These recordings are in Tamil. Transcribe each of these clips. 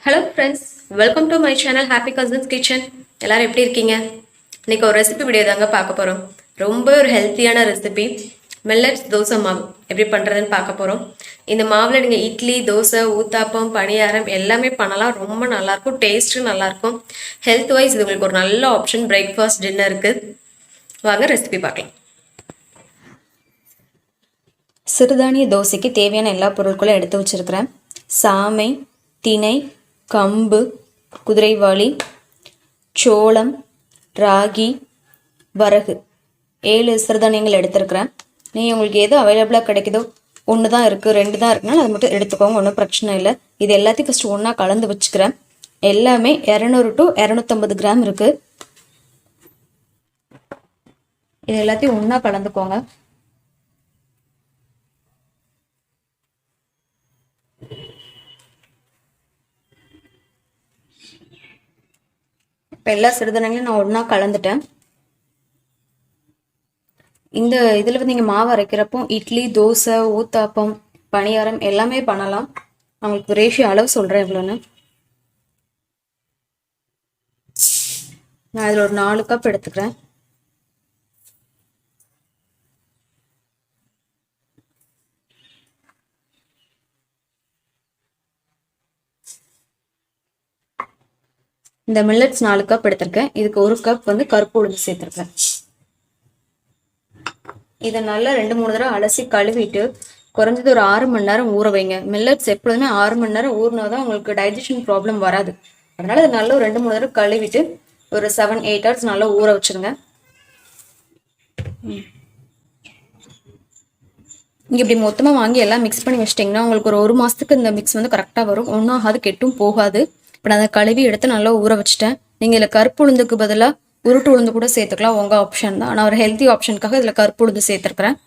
Hello friends, welcome to my channel happy cousins kitchen. எல்லாரும் எப்படி இருக்கீங்க? இன்னைக்கு ஒரு ரெசிபி வீடியோ தாங்க பார்க்க போகிறோம். ரொம்ப ஒரு ஹெல்த்தியான ரெசிபி, மில்லட்ஸ் தோசை மாவு எப்படி பண்ணுறதுன்னு பார்க்க போகிறோம். இந்த மாவில் நீங்கள் இட்லி, தோசை, ஊத்தாப்பம், பணியாரம் எல்லாமே பண்ணலாம். ரொம்ப நல்லாயிருக்கும், டேஸ்ட்டும் நல்லாயிருக்கும். ஹெல்த் வைஸ் இது உங்களுக்கு ஒரு நல்ல ஆப்ஷன் பிரேக்ஃபாஸ்ட் டின்னருக்கு. வாங்க ரெசிபி பார்க்கலாம். சிறுதானிய தோசைக்கு தேவையான எல்லா பொருட்களும் எடுத்து வச்சுருக்கிறேன். சாமை, திணை, கம்பு, குதிரைவாளி, சோளம், ராகி, வரகு 7 சிறுதானியங்கள் எடுத்துருக்கிறேன். நீங்கள் உங்களுக்கு எது அவைலபிளாக கிடைக்குதோ, ஒன்று தான் இருக்குது 2 தான் இருக்குன்னா அது மட்டும் எடுத்துக்கோங்க, ஒன்றும் பிரச்சனை இல்லை. இது எல்லாத்தையும் ஃபஸ்ட்டு ஒன்றா கலந்து வச்சுக்கிறேன். எல்லாமே 200 to 250 கிராம் இருக்குது. இது எல்லாத்தையும் ஒன்றா கலந்துக்கோங்க. இப்போ எல்லா சிறுதானியங்களையும் நான் ஒன்றா கலந்துட்டேன். இந்த இதில் வந்து நீங்கள் மாவு அரைக்கிறப்போ இட்லி, தோசை, ஊத்தாப்பம், பணியாரம் எல்லாமே பண்ணலாம். நான் உங்களுக்கு ரேஷியோ அளவு சொல்கிறேன் எவ்வளோன்னு. நான் இதில் ஒரு 4 கப் எடுத்துக்கிறேன். இந்த மில்லட்ஸ் 4 கப் எடுத்திருக்கேன். இதுக்கு 1 கப் வந்து கருப்பு உளுந்து சேர்த்துருக்கேன். இதை நல்லா 2-3 தடவை அலசி கழுவிட்டு குறைஞ்சது ஒரு 6 மணி நேரம் ஊற வைங்க. மில்லட்ஸ் எப்பொழுதுமே 6 மணி நேரம் ஊறினா தான் உங்களுக்கு டைஜஷன் ப்ராப்ளம் வராது. அதனால இது நல்லா ஒரு 2-3 தடவை கழுவிட்டு ஒரு 7-8 ஹவர்ஸ் நல்லா ஊற வச்சுருங்க. இங்கே இப்படி மொத்தமாக வாங்கி எல்லாம் மிக்ஸ் பண்ணி வச்சிட்டிங்கன்னா உங்களுக்கு ஒரு மாதத்துக்கு இந்த மிக்ஸ் வந்து கரெக்டாக வரும். ஒன்றும் ஆகாது, கெட்டும் போகாது. இப்போ நான் அதை கழுவி எடுத்து நல்லா ஊற வச்சுட்டேன். நீங்கள் இதில் கருப்பு உளுந்துக்கு பதிலாக உருட்டு உளுந்து கூட சேர்த்துக்கலாம், உங்கள் ஆப்ஷன் தான். நான் ஒரு ஹெல்த்தி ஆப்ஷனுக்காக இதில் கருப்பு உளுந்து சேர்த்துருக்குறேன்.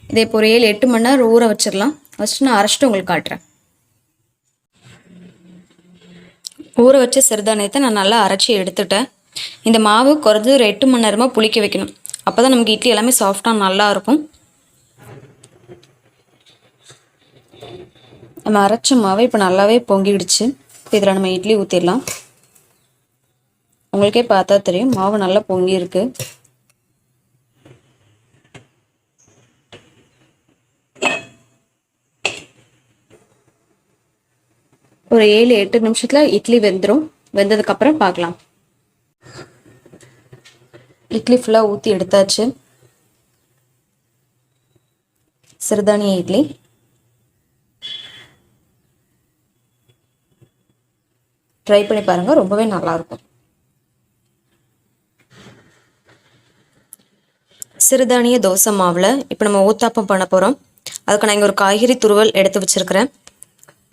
இதை இப்போ ஒரு 7-8 மணி நேரம் ஊற வச்சிடலாம். ஃபஸ்ட்டு நான் அரைச்சிட்டு உங்களுக்கு காட்டுறேன். ஊற வச்ச சிறுதானியத்தை நான் நல்லா அரைச்சி எடுத்துட்டேன். இந்த மாவு குறைஞ்சது ஒரு 8 மணி நேரமாக புளிக்க வைக்கணும். அப்போ தான் நமக்கு இட்லி எல்லாமே சாஃப்டாக நல்லா இருக்கும். நம்ம அரைச்ச மாவை இப்போ நல்லாவே பொங்கிடுச்சு. இப்போ இதில் நம்ம இட்லி ஊற்றிடலாம். உங்களுக்கே பார்த்தா தெரியும் மாவு நல்லா பொங்கி இருக்கு. ஒரு 7-8 நிமிஷத்தில் இட்லி வெந்துடும். வெந்ததுக்கப்புறம் பார்க்கலாம். இட்லி ஃபுல்லாக ஊற்றி எடுத்தாச்சு. சிறுதானிய இட்லி ட்ரை பண்ணி பாருங்கள், ரொம்பவே நல்லாயிருக்கும். சிறுதானிய தோசை மாவில் இப்போ நம்ம ஊத்தாப்பம் பண்ண போகிறோம். அதுக்கு நான் இங்கே ஒரு காய்கறி துருவல் எடுத்து வச்சுருக்கிறேன்.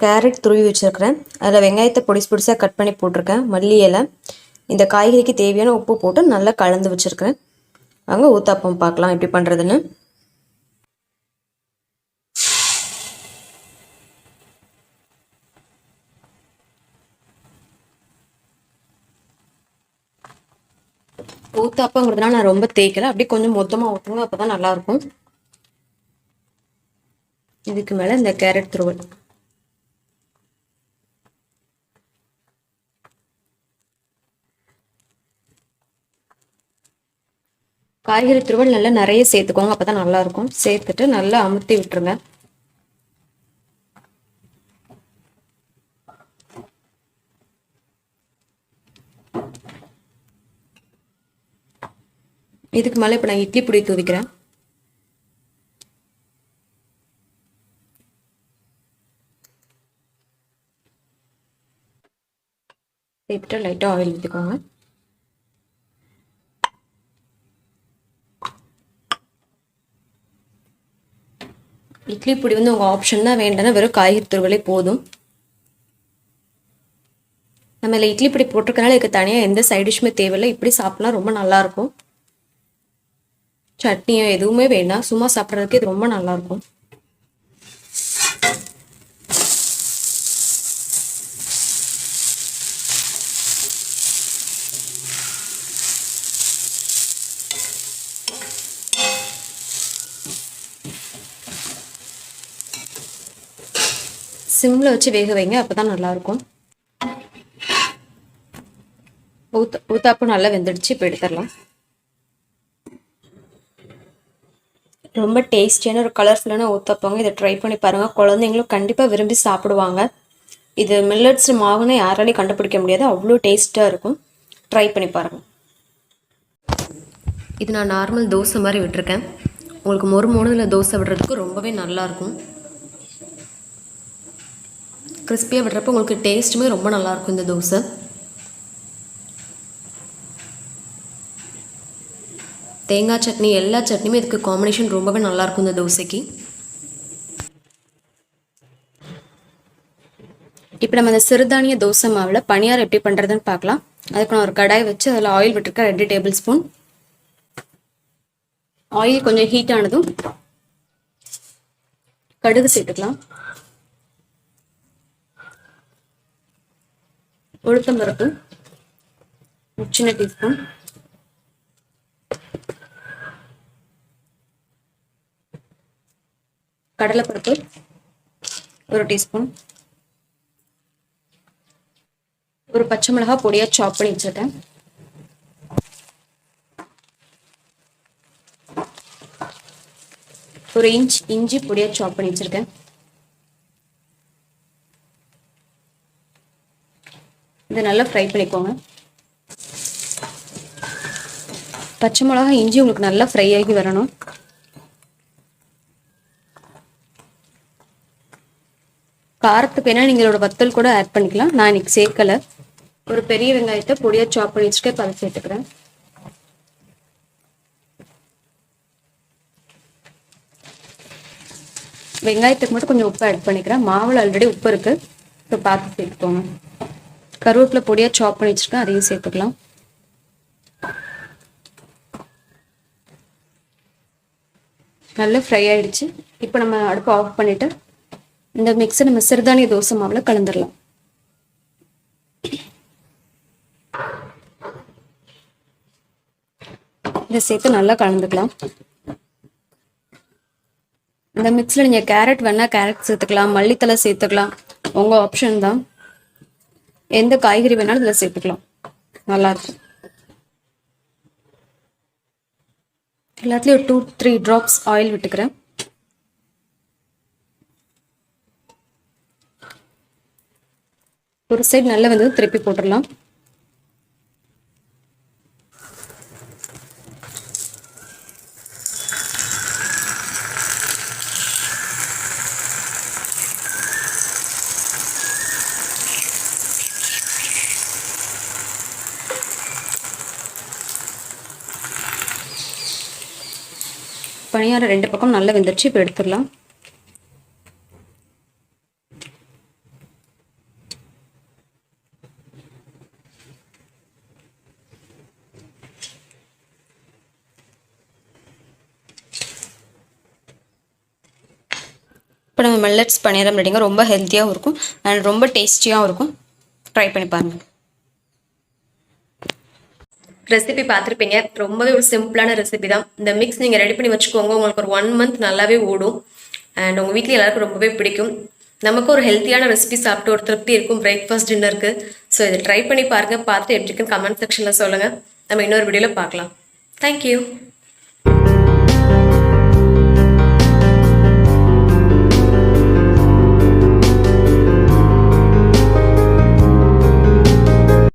கேரட் துருவி வச்சுருக்கிறேன். அதில் வெங்காயத்தை பொடிசு பொடிசாக கட் பண்ணி போட்டிருக்கேன். மல்லி இலை, இந்த காய்கறிக்கு தேவையான உப்பு போட்டு நல்லா கலந்து வச்சுருக்கிறேன். வாங்க ஊத்தாப்பம் பார்க்கலாம் எப்படி பண்ணுறதுன்னு. ஊத்தாப்பங்கிறதுனால நான் ரொம்ப தேய்க்கல, அப்படியே கொஞ்சம் மொத்தமாக ஊற்றுங்க, அப்போ தான் நல்லாயிருக்கும். இதுக்கு மேலே இந்த கேரட் துருவல், காய்கறி துருவல் நல்லா நிறைய சேர்த்துக்கோங்க, அப்போ தான் நல்லாயிருக்கும். சேர்த்துட்டு நல்லா அமுத்தி விட்டுருங்க. இதுக்கு மேலே இப்போ நான் இட்லி பொடி தூவிக்கிறேன். சேர்த்துட்டு லைட்டாக ஆயில் ஊற்றிக்கோங்க. இட்லி பொடி வந்து உங்கள் ஆப்ஷன் தான், வேண்டாம்னா வெறும் காய்கறி துருவலே போதும். நம்ம இதில் இட்லி பொடி போட்டிருக்கனால இதுக்கு தனியாக எந்த சைட் டிஷ்மே தேவையில்லை. இப்படி சாப்பிட்லாம் ரொம்ப நல்லாயிருக்கும். சட்னியோ எதுவுமே வேண்டாம், சும்மா சாப்பிட்றதுக்கு இது ரொம்ப நல்லாயிருக்கும். சிம்மில் வச்சு வேக வைங்க, அப்போ தான் நல்லாயிருக்கும். ஊத்தாப்பம் நல்லா வெந்துடுச்சு. இப்போ எடுத்துடலாம். ரொம்ப டேஸ்டியான ஒரு கலர்ஃபுல்லான ஊத்தாப்பங்க. இதை ட்ரை பண்ணி பாருங்கள். குழந்தைங்களும் கண்டிப்பாக விரும்பி சாப்பிடுவாங்க. இது மில்லட்ஸ் மாவுன்னு யாராலையும் கண்டுபிடிக்க முடியாது. அவ்வளோ டேஸ்ட்டாக இருக்கும். ட்ரை பண்ணி பாருங்கள். இது நான் நார்மல் தோசை மாதிரி விட்டுருக்கேன். உங்களுக்கு மொறுமொறுதில் தோசை விடுறதுக்கு ரொம்பவே நல்லாயிருக்கும். கிறிஸ்பியாக விடுறப்ப உங்களுக்கு டேஸ்ட்டுமே ரொம்ப நல்லாயிருக்கும் இந்த தோசை. தேங்காய் சட்னி எல்லா சட்னியுமே இதுக்கு காம்பினேஷன் ரொம்பவே நல்லாயிருக்கும் இந்த தோசைக்கு. இப்போ நம்ம இந்த சிறுதானிய தோசை மாவில் பணியாரம் எப்படி பண்ணுறதுன்னு பார்க்கலாம். அதுக்கு நான் ஒரு கடாய் வச்சு அதில் ஆயில் விட்டுருக்கேன் 2 டேபிள் ஸ்பூன். ஆயில் கொஞ்சம் ஹீட் ஆனதும் கடுகு சேர்த்துக்கலாம். உளுத்தம் பருப்பு சின்ன டீஸ்பூன், கடலைப்பருப்பு 1 டீஸ்பூன், ஒரு பச்சை மிளகாய் பொடியாக சாப் பண்ணி வச்சுருக்கேன், ஒரு இன்ச் இஞ்சி பொடியாக சாப் பண்ணி வச்சுருக்கேன். இதை நல்லா ஃப்ரை பண்ணிக்கோங்க. பச்சை மிளகாய் இஞ்சி உங்களுக்கு நல்லா ஃப்ரை ஆகி வரணும். காரத்துக்கு வேணால் நீங்கள் இதோட வத்தல் கூட ஆட் பண்ணிக்கலாம். நான் இன்னைக்கு சேர்க்கலை. ஒரு பெரிய வெங்காயத்தை பொடியாக சாப் பண்ணி வச்சுட்டு அதை சேர்த்துக்கிறேன். வெங்காயத்துக்கு மட்டும் கொஞ்சம் உப்பு ஆட் பண்ணிக்கிறேன். மாவில் ஆல்ரெடி உப்பு இருக்குது, இப்போ பார்த்து சேர்த்துக்கோங்க. கருவேப்பிலை பொடியாக சாப் பண்ணி வச்சுருக்கேன், அதையும் சேர்த்துக்கலாம். நல்லா ஃப்ரை ஆகிடுச்சு. இப்போ நம்ம அடுப்பு ஆஃப் பண்ணிவிட்டு இந்த மிக்ஸை நம்ம சிறுதானிய தோசை மாவில் கலந்துடலாம். இதை சேர்த்து நல்லா கலந்துக்கலாம். இந்த மிக்ஸில் நீங்கள் கேரட் வேணால் கேரட் சேர்த்துக்கலாம், மல்லித்தலை சேர்த்துக்கலாம், உங்கள் ஆப்ஷன் தான். எந்த காய்கறி வேணாலும் இதில் சேர்த்துக்கலாம், நல்லாயிருக்கும். எல்லாத்துலேயும் ஒரு 2-3 ட்ராப்ஸ் ஆயில் விட்டுக்கிறேன். ஒரு சைடு நல்லா வந்து திருப்பி போட்டுடலாம். பணியாரம் 2 பக்கம் நல்லா வெந்துருச்சு. இப்போ எடுத்துடலாம். இப்போ நம்ம மில்லட்ஸ் பணியாரம் ரெடிங்க. ரொம்ப ஹெல்த்தியாகவும் இருக்கும் அண்ட் ரொம்ப டேஸ்டியாகவும் இருக்கும். ட்ரை பண்ணி பாருங்கள். ரெசிபி பார்த்துருப்பீங்க. ரொம்பவே ஒரு சிம்பிளான ரெசிபி தான். இந்த மிக்ஸ் நீங்கள் ரெடி பண்ணி வச்சுக்கோங்க. உங்களுக்கு ஒரு 1 மந்த் நல்லாவே ஓடும் அண்ட் உங்கள் வீட்டில் எல்லாருக்கும் ரொம்பவே பிடிக்கும். நமக்கு ஒரு ஹெல்த்தியான ரெசிபி சாப்பிட்டு ஒரு திருப்தி இருக்கும் பிரேக்ஃபாஸ்ட் டின்னருக்கு. ஸோ இதை ட்ரை பண்ணி பாருங்கள். பார்த்துட்டு எப்படி இருக்குன்னு கமெண்ட் செக்ஷனில் சொல்லுங்கள். நம்ம இன்னொரு வீடியோவில் பார்க்கலாம். தேங்க்யூ.